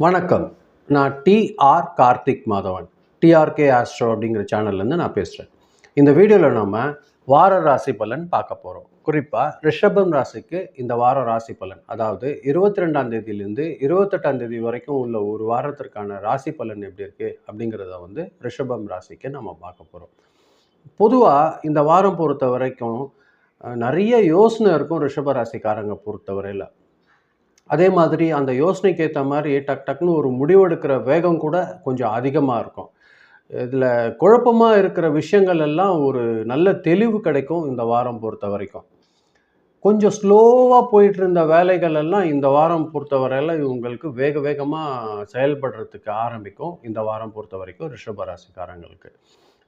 வணக்கம். நான் DR Karthik Madhavan. DRK Astro அப்படிங்கிற சேனல்லேருந்து நான் பேசுகிறேன். இந்த வீடியோவில் நம்ம வார ராசி பலன் பார்க்க போகிறோம். குறிப்பாக ரிஷபம் ராசிக்கு இந்த வார ராசி பலன், அதாவது 22ஆம் தேதியிலேருந்து 28ஆம் தேதி வரைக்கும் உள்ள ஒரு வாரத்திற்கான ராசி பலன் எப்படி இருக்குது அப்படிங்கிறத ரிஷபம் ராசிக்கு நம்ம பார்க்க போகிறோம். பொதுவாக இந்த வாரம் பொறுத்த வரைக்கும் நிறைய யோசனை இருக்கும் ரிஷப ராசிக்காரங்க பொறுத்தவரையில். அதே மாதிரி அந்த யோசனைக்கு ஏற்ற மாதிரி டக்குன்னு ஒரு முடிவெடுக்கிற வேகம் கூட கொஞ்சம் அதிகமாக இருக்கும். இதில் குழப்பமாக இருக்கிற விஷயங்கள் எல்லாம் ஒரு நல்ல தெளிவு கிடைக்கும் இந்த வாரம் பொறுத்த வரைக்கும். கொஞ்சம் ஸ்லோவாக போயிட்டு இருந்த வேலைகள் எல்லாம் இந்த வாரம் பொறுத்தவரையில் இவங்களுக்கு வேகமாக செயல்படுறதுக்கு ஆரம்பிக்கும். இந்த வாரம் பொறுத்த வரைக்கும் ரிஷபராசிக்காரங்களுக்கு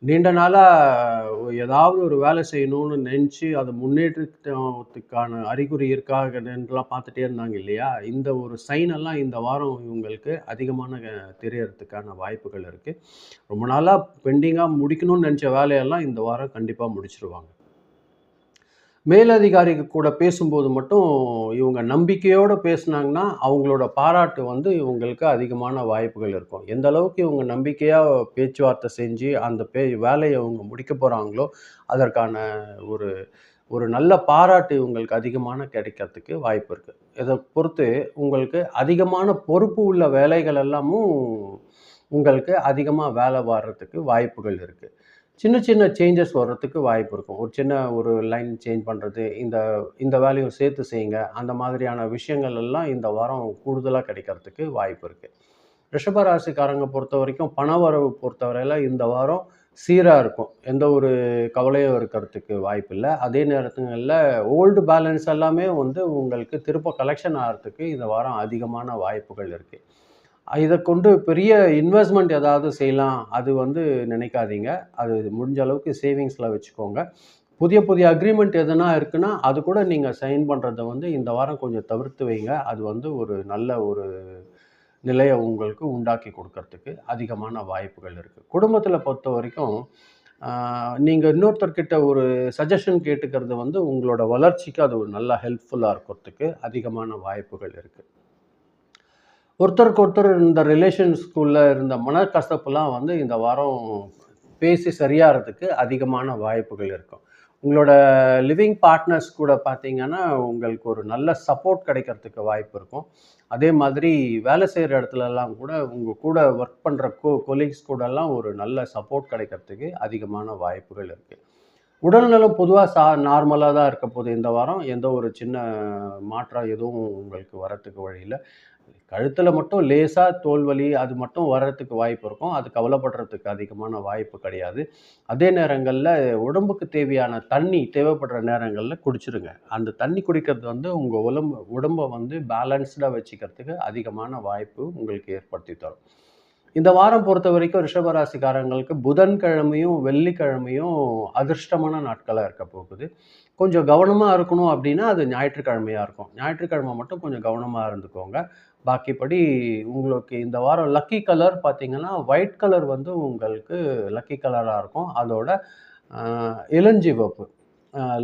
நீண்ட நாளாக ஏதாவது ஒரு வேலை செய்யணும்னு நினச்சி அது முன்னேற்றத்துக்கான அறிகுறி இருக்காங்கன்னுலாம் பார்த்துட்டே இருந்தாங்க இல்லையா? இந்த ஒரு சைன் எல்லாம் இந்த வாரம் இவங்களுக்கு அதிகமான தெரியறதுக்கான வாய்ப்புகள் இருக்குது. ரொம்ப நாளாக பெண்டிங்காக முடிக்கணும்னு நினச்ச வேலையெல்லாம் இந்த வாரம் கண்டிப்பாக முடிச்சிருவாங்க. மேலதிகாரிக்கு கூட பேசும்போது மட்டும் இவங்க நம்பிக்கையோடு பேசுனாங்கன்னா அவங்களோட பாராட்டு இவங்களுக்கு அதிகமான வாய்ப்புகள் இருக்கும். எந்த அளவுக்கு இவங்க நம்பிக்கையாக பேச்சுவார்த்தை செஞ்சு அந்த வேலையை இவங்க முடிக்க போகிறாங்களோ அதற்கான ஒரு ஒரு நல்ல பாராட்டு இவங்களுக்கு அதிகமான கிடைக்கிறதுக்கு வாய்ப்பு இருக்குது. இதை பொறுத்து உங்களுக்கு அதிகமான பொறுப்பு உள்ள வேலைகள் எல்லாமும் உங்களுக்கு அதிகமாக வேலை வர்றதுக்கு வாய்ப்புகள் இருக்குது. சின்ன சின்ன சேஞ்சஸ் வர்றதுக்கு வாய்ப்பு இருக்கும். ஒரு சின்ன ஒரு லைன் சேஞ்ச் பண்ணுறது, இந்த வேலையும் சேர்த்து செய்யுங்க, அந்த மாதிரியான விஷயங்கள் எல்லாம் இந்த வாரம் கூடுதலாக கிடைக்கிறதுக்கு வாய்ப்பு இருக்குது. ரிஷபராசிக்காரங்க பொறுத்த வரைக்கும் பணவரவு பொறுத்தவரையில் இந்த வாரம் சீராக இருக்கும். எந்த ஒரு கவலையும் இருக்கிறதுக்கு வாய்ப்பு இல்லை. அதே நேரத்துங்களில் ஓல்டு பேலன்ஸ் எல்லாமே உங்களுக்கு திரும்ப கலெக்ஷன் ஆகிறதுக்கு இந்த வாரம் அதிகமான வாய்ப்புகள் இருக்குது. இதை கொண்டு பெரிய இன்வெஸ்ட்மெண்ட் ஏதாவது செய்யலாம் அது நினைக்காதீங்க. அது முடிஞ்ச அளவுக்கு சேவிங்ஸில் வச்சுக்கோங்க. புதிய அக்ரிமெண்ட் எதுனா இருக்குன்னா அது கூட நீங்கள் சைன் பண்ணுறதை இந்த வாரம் கொஞ்சம் தவிர்த்து வைங்க. அது ஒரு நல்ல ஒரு நிலையை உங்களுக்கு உண்டாக்கி கொடுக்கறதுக்கு அதிகமான வாய்ப்புகள் இருக்குது. குடும்பத்தில் பொறுத்த வரைக்கும் நீங்கள் இன்னொருத்தர்கிட்ட ஒரு சஜஷன் கேட்டுக்கிறது உங்களோட வளர்ச்சிக்கு அது ஒரு நல்ல ஹெல்ப்ஃபுல்லாக இருக்கிறதுக்கு அதிகமான வாய்ப்புகள் இருக்குது. ஒருத்தருக்கு ஒருத்தர் இந்த ரிலேஷன்ஸ்குள்ளே இருந்த மனக்கசப்புலாம் இந்த வாரம் பேசி சரியாகிறதுக்கு அதிகமான வாய்ப்புகள் இருக்கும். உங்களோட லிவிங் பார்ட்னர்ஸ் கூட பார்த்தீங்கன்னா உங்களுக்கு ஒரு நல்ல சப்போர்ட் கிடைக்கிறதுக்கு வாய்ப்பு இருக்கும். அதே மாதிரி வேலை செய்கிற இடத்துலலாம் கூட உங்கள் கூட ஒர்க் பண்ணுற கொலீக்ஸ் கூடலாம் ஒரு நல்ல சப்போர்ட் கிடைக்கிறதுக்கு அதிகமான வாய்ப்புகள் இருக்குது. உடல்நலம் பொதுவாக நார்மலாக தான் இருக்க போகுது இந்த வாரம். எந்த ஒரு சின்ன மாற்றம் எதுவும் உங்களுக்கு வரத்துக்கு வழியில். கழுத்தில் மட்டும் லேசாக தோல்வலி அது மட்டும் வர்றதுக்கு வாய்ப்பு இருக்கும். அது கவலைப்படுறதுக்கு அதிகமான வாய்ப்பு கிடையாது. அதே நேரங்களில் உடம்புக்கு தேவையான தண்ணி தேவைப்படுற நேரங்களில் குடிச்சிருங்க. அந்த தண்ணி குடிக்கிறது உங்கள் உடம்பை பேலன்ஸ்டாக வச்சுக்கிறதுக்கு அதிகமான வாய்ப்பு உங்களுக்கு ஏற்படுத்தி தரும். இந்த வாரம் பொறுத்த வரைக்கும் ரிஷபராசிக்காரங்களுக்கு புதன்கிழமையும் வெள்ளிக்கிழமையும் அதிர்ஷ்டமான நாட்களாக இருக்க போகுது. கொஞ்சம் கவனமாக இருக்கணும் அப்படின்னா அது ஞாயிற்றுக்கிழமையாக இருக்கும். ஞாயிற்றுக்கிழமை மட்டும் கொஞ்சம் கவனமாக இருந்துக்கோங்க. பாக்கிப்படி உங்களுக்கு இந்த வாரம் லக்கி கலர் பார்த்தீங்கன்னா ஒயிட் கலர் உங்களுக்கு லக்கி கலராக இருக்கும். அதோட இளஞ்சிவப்பு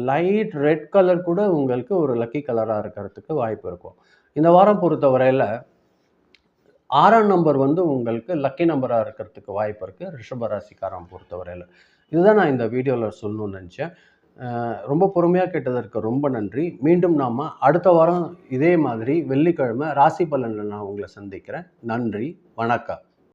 லைட் ரெட் கலர் கூட உங்களுக்கு ஒரு லக்கி கலராக இருக்கிறதுக்கு வாய்ப்பு இருக்கும். இந்த வாரம் பொறுத்த வரையில் 6ஆம் நம்பர் உங்களுக்கு லக்கி நம்பராக இருக்கிறதுக்கு வாய்ப்பு இருக்குது ரிஷபராசிக்காரன் பொறுத்தவரையில். இதுதான் நான் இந்த வீடியோவில் சொல்லணும்னு நினச்சேன். ரொம்ப பொறுமையாக கேட்டதற்கு ரொம்ப நன்றி. மீண்டும் நாம் அடுத்த வாரம் இதே மாதிரி வெள்ளிக்கிழமை ராசி பலனில் நான் உங்களை சந்திக்கிறேன். நன்றி, வணக்கம்.